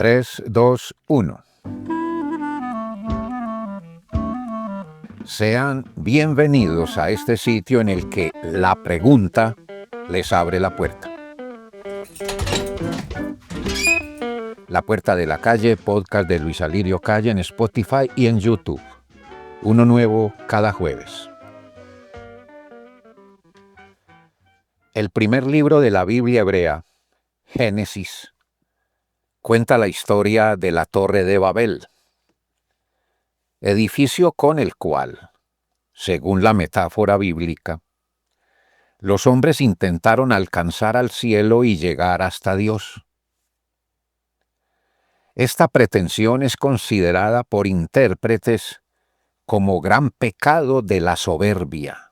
3, 2, 1. Sean bienvenidos a este sitio en el que la pregunta les abre la puerta. La Puerta de la Calle, podcast de Luis Alirio Calle en Spotify y en YouTube. Uno nuevo cada jueves. El primer libro de la Biblia hebrea, Génesis, cuenta la historia de la Torre de Babel, edificio con el cual, según la metáfora bíblica, los hombres intentaron alcanzar al cielo y llegar hasta Dios. Esta pretensión es considerada por intérpretes como gran pecado de la soberbia,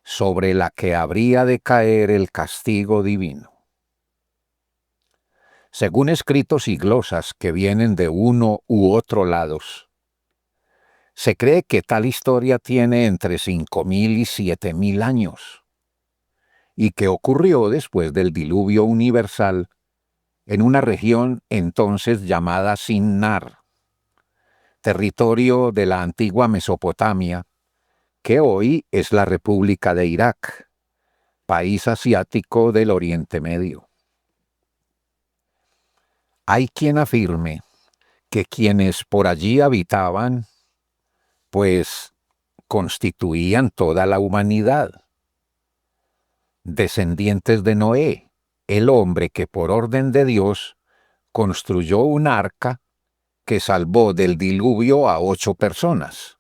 sobre la que habría de caer el castigo divino. Según escritos y glosas que vienen de uno u otro lados, se cree que tal historia tiene entre 5.000 y 7.000 años, y que ocurrió después del diluvio universal en una región entonces llamada Sinnar, territorio de la antigua Mesopotamia, que hoy es la República de Irak, país asiático del Oriente Medio. Hay quien afirme que quienes por allí habitaban, pues constituían toda la humanidad, descendientes de Noé, el hombre que por orden de Dios construyó un arca que salvó del diluvio a 8 personas: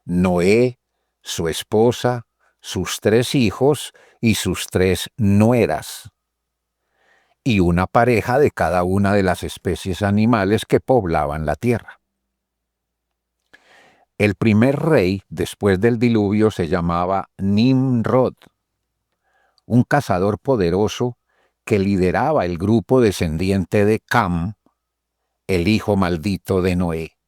Noé, su esposa, sus 3 hijos y sus 3 nueras, y una pareja de cada una de las especies animales que poblaban la tierra. El primer rey después del diluvio se llamaba Nimrod, un cazador poderoso que lideraba el grupo descendiente de Cam, el hijo maldito de Noé.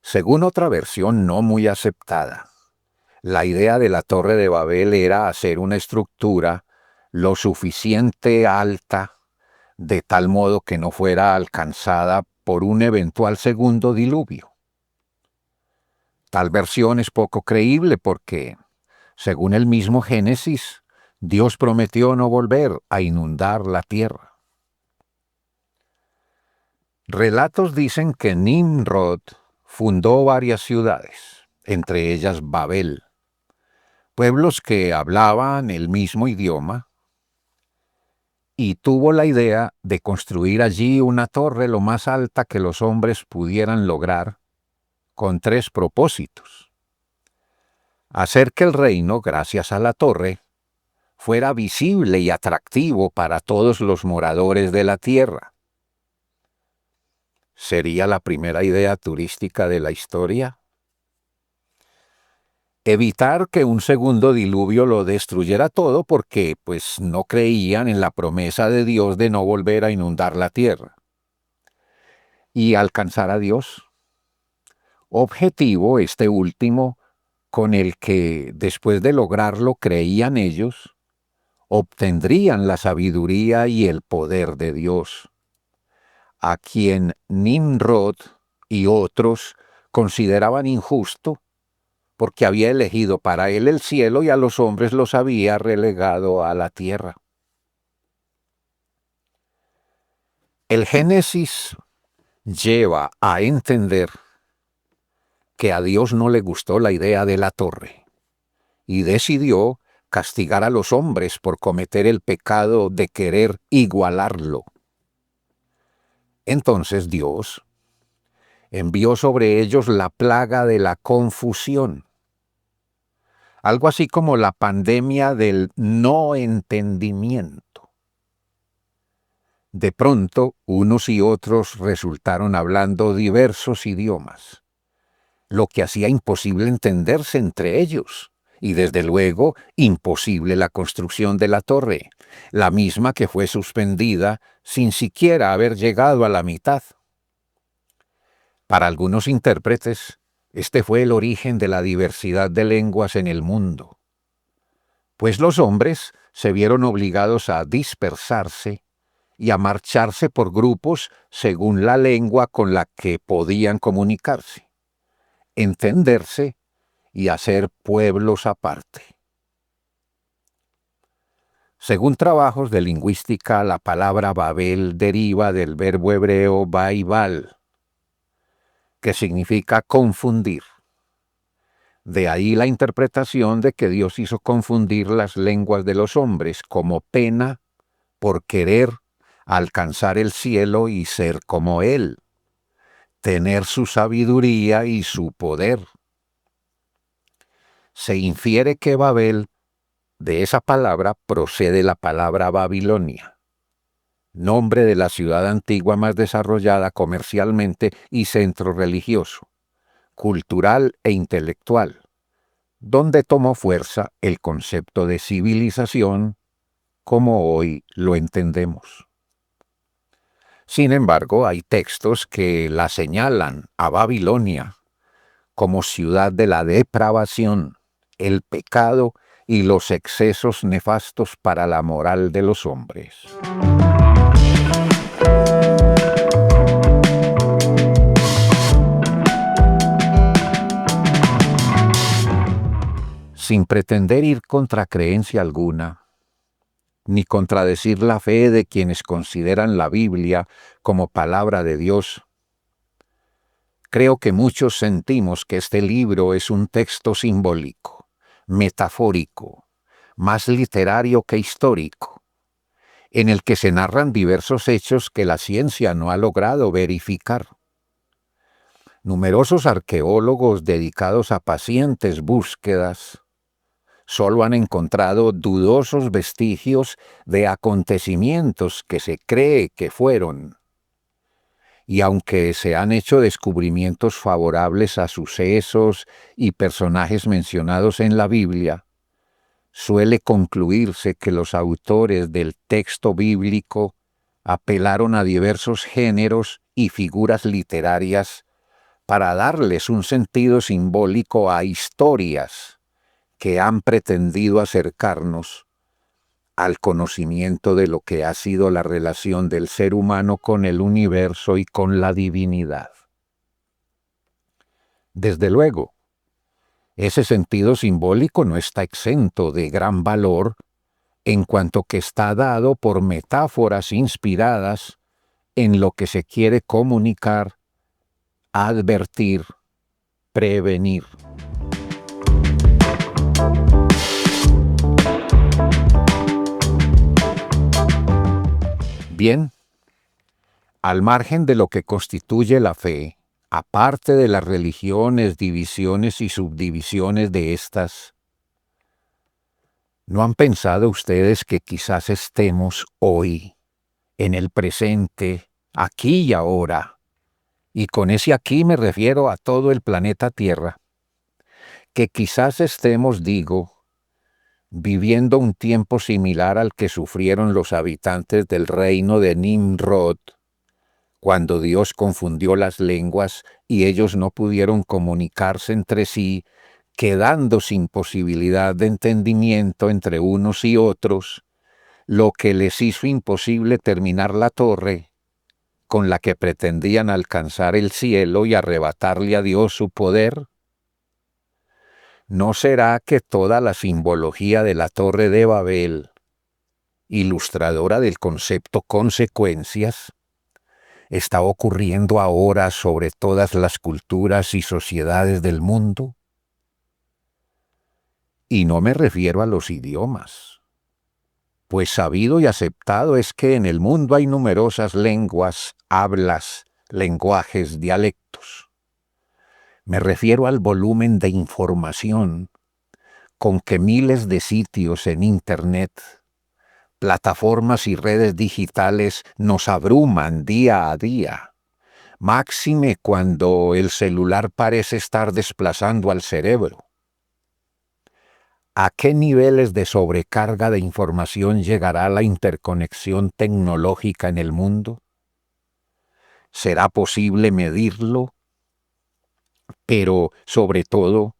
Según otra versión no muy aceptada, la idea de la Torre de Babel era hacer una estructura lo suficiente alta, de tal modo que no fuera alcanzada por un eventual segundo diluvio. Tal versión es poco creíble porque, según el mismo Génesis, Dios prometió no volver a inundar la tierra. Relatos dicen que Nimrod fundó varias ciudades, entre ellas Babel, pueblos que hablaban el mismo idioma, y tuvo la idea de construir allí una torre lo más alta que los hombres pudieran lograr, con 3 propósitos: hacer que el reino, gracias a la torre, fuera visible y atractivo para todos los moradores de la tierra. ¿Sería la primera idea turística de la historia? Evitar que un segundo diluvio lo destruyera todo porque, pues, no creían en la promesa de Dios de no volver a inundar la tierra. Y alcanzar a Dios. Objetivo este último con el que, después de lograrlo, creían ellos, obtendrían la sabiduría y el poder de Dios, a quien Nimrod y otros consideraban injusto, porque había elegido para él el cielo y a los hombres los había relegado a la tierra. El Génesis lleva a entender que a Dios no le gustó la idea de la torre, y decidió castigar a los hombres por cometer el pecado de querer igualarlo. Entonces Dios envió sobre ellos la plaga de la confusión, algo así como la pandemia del no entendimiento. De pronto, unos y otros resultaron hablando diversos idiomas, lo que hacía imposible entenderse entre ellos, y desde luego imposible la construcción de la torre, la misma que fue suspendida sin siquiera haber llegado a la mitad. Para algunos intérpretes, este fue el origen de la diversidad de lenguas en el mundo, pues los hombres se vieron obligados a dispersarse y a marcharse por grupos según la lengua con la que podían comunicarse, entenderse y hacer pueblos aparte. Según trabajos de lingüística, la palabra Babel deriva del verbo hebreo baibal, que significa confundir. De ahí la interpretación de que Dios hizo confundir las lenguas de los hombres como pena por querer alcanzar el cielo y ser como Él, tener su sabiduría y su poder. Se infiere que Babel, de esa palabra procede la palabra Babilonia, nombre de la ciudad antigua más desarrollada comercialmente y centro religioso, cultural e intelectual, donde tomó fuerza el concepto de civilización como hoy lo entendemos. Sin embargo, hay textos que la señalan a Babilonia como ciudad de la depravación, el pecado y los excesos nefastos para la moral de los hombres. Sin pretender ir contra creencia alguna, ni contradecir la fe de quienes consideran la Biblia como palabra de Dios, creo que muchos sentimos que este libro es un texto simbólico, metafórico, más literario que histórico, en el que se narran diversos hechos que la ciencia no ha logrado verificar. Numerosos arqueólogos dedicados a pacientes búsquedas solo han encontrado dudosos vestigios de acontecimientos que se cree que fueron. Y aunque se han hecho descubrimientos favorables a sucesos y personajes mencionados en la Biblia, suele concluirse que los autores del texto bíblico apelaron a diversos géneros y figuras literarias para darles un sentido simbólico a historias que han pretendido acercarnos al conocimiento de lo que ha sido la relación del ser humano con el universo y con la divinidad. Desde luego, ese sentido simbólico no está exento de gran valor en cuanto que está dado por metáforas inspiradas en lo que se quiere comunicar, advertir, prevenir. Bien, al margen de lo que constituye la fe, aparte de las religiones, divisiones y subdivisiones de estas, ¿no han pensado ustedes que quizás estemos hoy, en el presente, aquí y ahora, y con ese aquí me refiero a todo el planeta Tierra, que quizás estemos, digo, viviendo un tiempo similar al que sufrieron los habitantes del reino de Nimrod, cuando Dios confundió las lenguas y ellos no pudieron comunicarse entre sí, quedando sin posibilidad de entendimiento entre unos y otros, lo que les hizo imposible terminar la torre con la que pretendían alcanzar el cielo y arrebatarle a Dios su poder? ¿No será que toda la simbología de la Torre de Babel, ilustradora del concepto consecuencias, está ocurriendo ahora sobre todas las culturas y sociedades del mundo? Y no me refiero a los idiomas, pues sabido y aceptado es que en el mundo hay numerosas lenguas, hablas, lenguajes, dialectos. Me refiero al volumen de información con que miles de sitios en Internet, plataformas y redes digitales nos abruman día a día, máxime cuando el celular parece estar desplazando al cerebro. ¿A qué niveles de sobrecarga de información llegará la interconexión tecnológica en el mundo? ¿Será posible medirlo? Pero, sobre todo,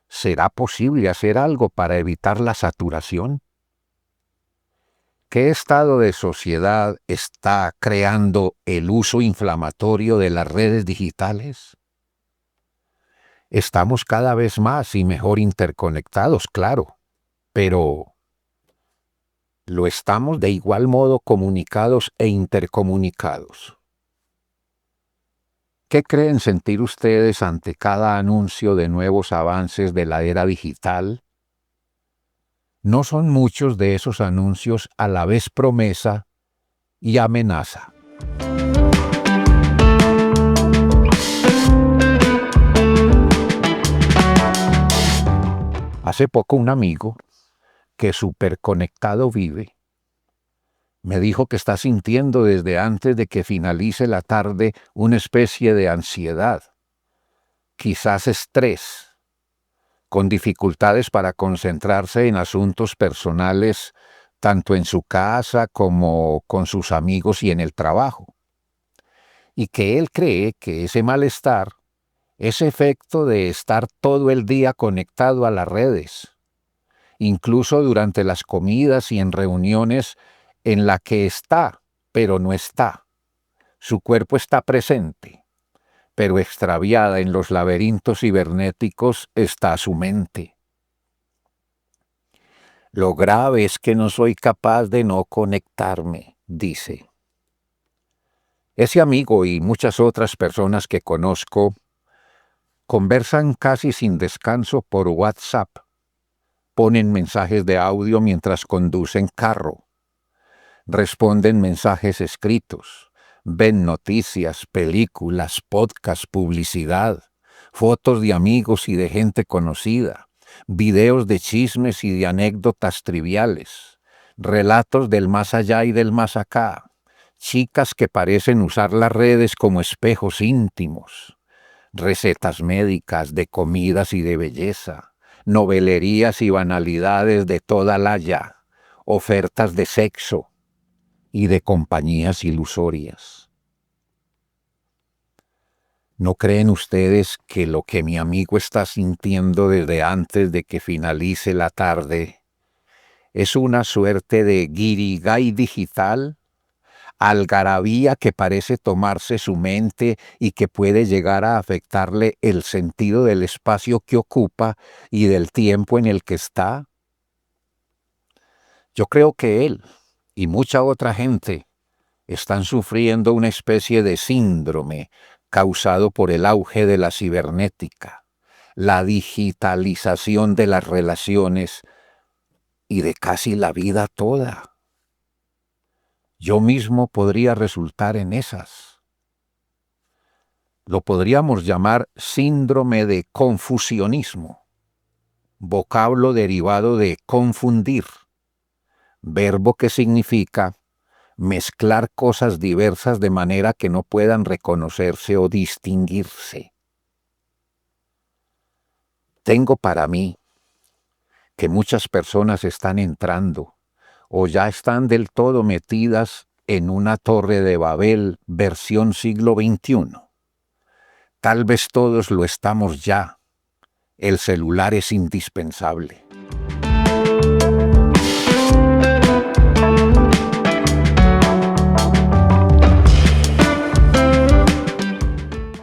¿será posible hacer algo para evitar la saturación? ¿Qué estado de sociedad está creando el uso inflamatorio de las redes digitales? Estamos cada vez más y mejor interconectados, claro, pero lo estamos de igual modo comunicados e intercomunicados. ¿Qué creen sentir ustedes ante cada anuncio de nuevos avances de la era digital? ¿No son muchos de esos anuncios a la vez promesa y amenaza? Hace poco un amigo, que superconectado vive, me dijo que está sintiendo desde antes de que finalice la tarde una especie de ansiedad, quizás estrés, con dificultades para concentrarse en asuntos personales, tanto en su casa como con sus amigos y en el trabajo. Y que él cree que ese malestar es efecto de estar todo el día conectado a las redes, incluso durante las comidas y en reuniones en la que está, pero no está. Su cuerpo está presente, pero extraviada en los laberintos cibernéticos está su mente. Lo grave es que no soy capaz de no conectarme, dice. Ese amigo y muchas otras personas que conozco conversan casi sin descanso por WhatsApp. Ponen mensajes de audio mientras conducen carro. Responden mensajes escritos. Ven noticias, películas, podcasts, publicidad, fotos de amigos y de gente conocida, videos de chismes y de anécdotas triviales, relatos del más allá y del más acá, chicas que parecen usar las redes como espejos íntimos, recetas médicas de comidas y de belleza, novelerías y banalidades de toda la ya, ofertas de sexo y de compañías ilusorias. ¿No creen ustedes que lo que mi amigo está sintiendo desde antes de que finalice la tarde es una suerte de guirigay digital, algarabía que parece tomarse su mente y que puede llegar a afectarle el sentido del espacio que ocupa y del tiempo en el que está? Yo creo que él y mucha otra gente están sufriendo una especie de síndrome causado por el auge de la cibernética, la digitalización de las relaciones y de casi la vida toda. Yo mismo podría resultar en esas. Lo podríamos llamar síndrome de confusionismo, vocablo derivado de confundir, verbo que significa mezclar cosas diversas de manera que no puedan reconocerse o distinguirse. Tengo para mí que muchas personas están entrando o ya están del todo metidas en una torre de Babel versión siglo XXI. Tal vez todos lo estamos ya. El celular es indispensable.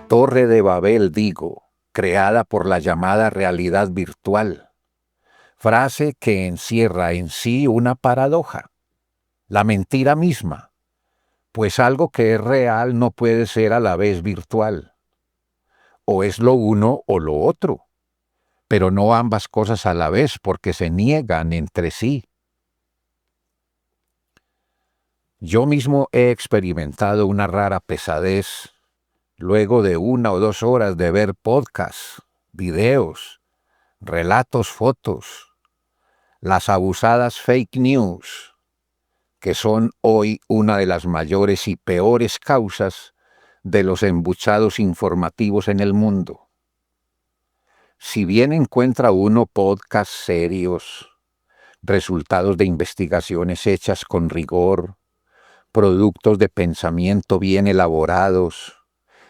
Torre de Babel, digo, creada por la llamada realidad virtual, frase que encierra en sí una paradoja, la mentira misma, pues algo que es real no puede ser a la vez virtual. O es lo uno o lo otro, pero no ambas cosas a la vez porque se niegan entre sí. Yo mismo he experimentado una rara pesadez luego de 1 o 2 horas de ver podcasts, videos, relatos, fotos, las abusadas fake news, que son hoy una de las mayores y peores causas de los embuchados informativos en el mundo. Si bien encuentra uno podcasts serios, resultados de investigaciones hechas con rigor, productos de pensamiento bien elaborados,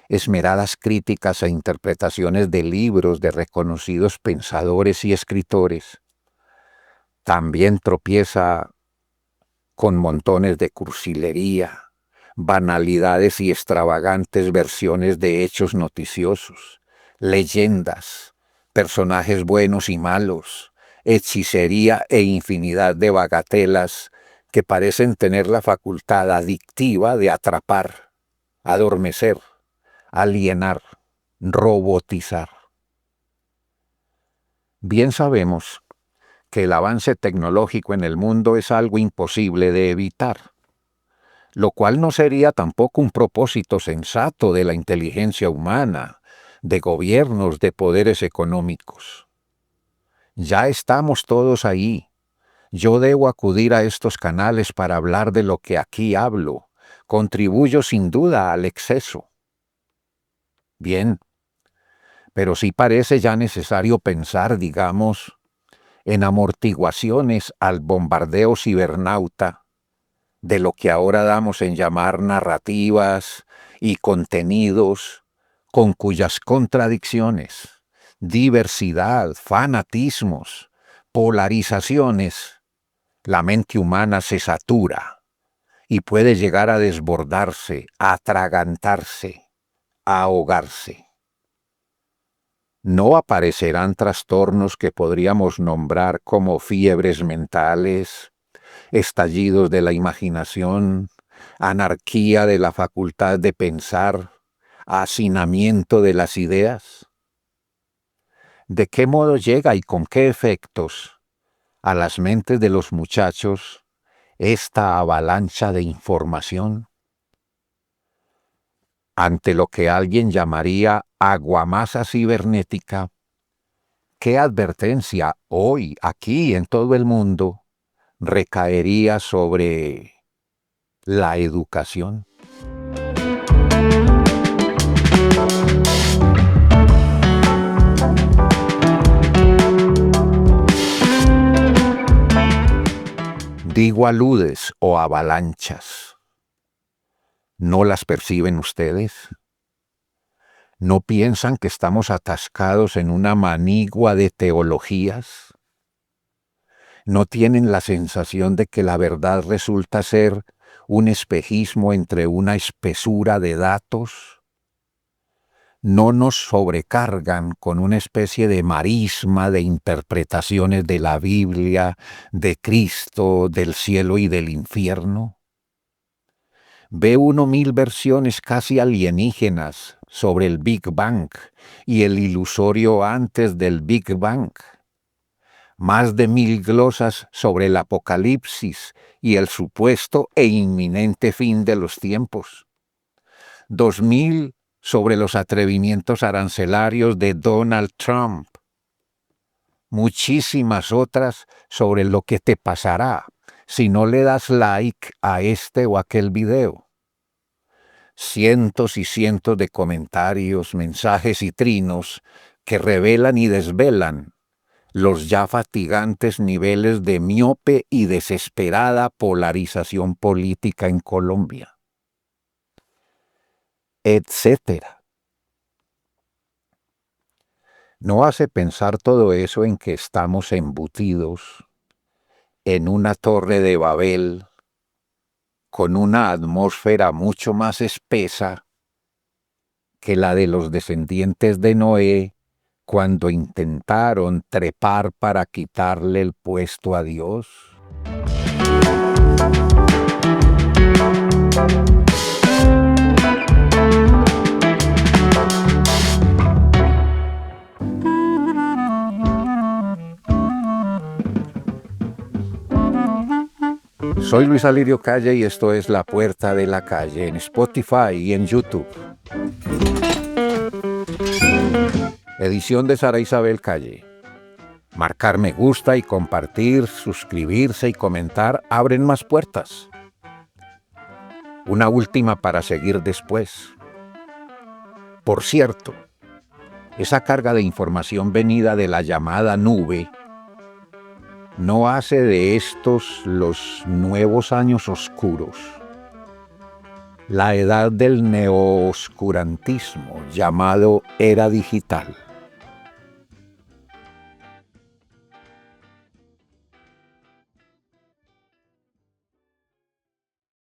esmeradas críticas e interpretaciones de libros de reconocidos pensadores y escritores, también tropieza con montones de cursilería, banalidades y extravagantes versiones de hechos noticiosos, leyendas, personajes buenos y malos, hechicería e infinidad de bagatelas que parecen tener la facultad adictiva de atrapar, adormecer, alienar, robotizar. Bien sabemos que el avance tecnológico en el mundo es algo imposible de evitar, lo cual no sería tampoco un propósito sensato de la inteligencia humana, de gobiernos, de poderes económicos. Ya estamos todos ahí. Yo debo acudir a estos canales para hablar de lo que aquí hablo. Contribuyo sin duda al exceso. Bien, pero sí parece ya necesario pensar, digamos, en amortiguaciones al bombardeo cibernauta de lo que ahora damos en llamar narrativas y contenidos con cuyas contradicciones, diversidad, fanatismos, polarizaciones, la mente humana se satura y puede llegar a desbordarse, a atragantarse, a ahogarse. No aparecerán trastornos que podríamos nombrar como fiebres mentales, estallidos de la imaginación, anarquía de la facultad de pensar, hacinamiento de las ideas. ¿De qué modo llega y con qué efectos a las mentes de los muchachos esta avalancha de información? Ante lo que alguien llamaría aguamasa cibernética, ¿qué advertencia hoy, aquí, en todo el mundo, recaería sobre la educación? Digo aludes o avalanchas. ¿No las perciben ustedes? ¿No piensan que estamos atascados en una manigua de teologías? ¿No tienen la sensación de que la verdad resulta ser un espejismo entre una espesura de datos? ¿No nos sobrecargan con una especie de marisma de interpretaciones de la Biblia, de Cristo, del cielo y del infierno? Ve uno 1000 versiones casi alienígenas sobre el Big Bang y el ilusorio antes del Big Bang. Más de 1000 glosas sobre el apocalipsis y el supuesto e inminente fin de los tiempos. 2000 sobre los atrevimientos arancelarios de Donald Trump. Muchísimas otras sobre lo que te pasará si no le das like a este o aquel video. Cientos y cientos de comentarios, mensajes y trinos que revelan y desvelan los ya fatigantes niveles de miope y desesperada polarización política en Colombia, etcétera. ¿No hace pensar todo eso en que estamos embutidos en una torre de Babel con una atmósfera mucho más espesa que la de los descendientes de Noé cuando intentaron trepar para quitarle el puesto a Dios? Soy Luis Alirio Calle y esto es La Puerta de la Calle en Spotify y en YouTube. Edición de Sara Isabel Calle. Marcar me gusta y compartir, suscribirse y comentar abren más puertas. Una última para seguir después. Por cierto, esa carga de información venida de la llamada nube no hace de estos los nuevos años oscuros, la edad del neooscurantismo llamado era digital.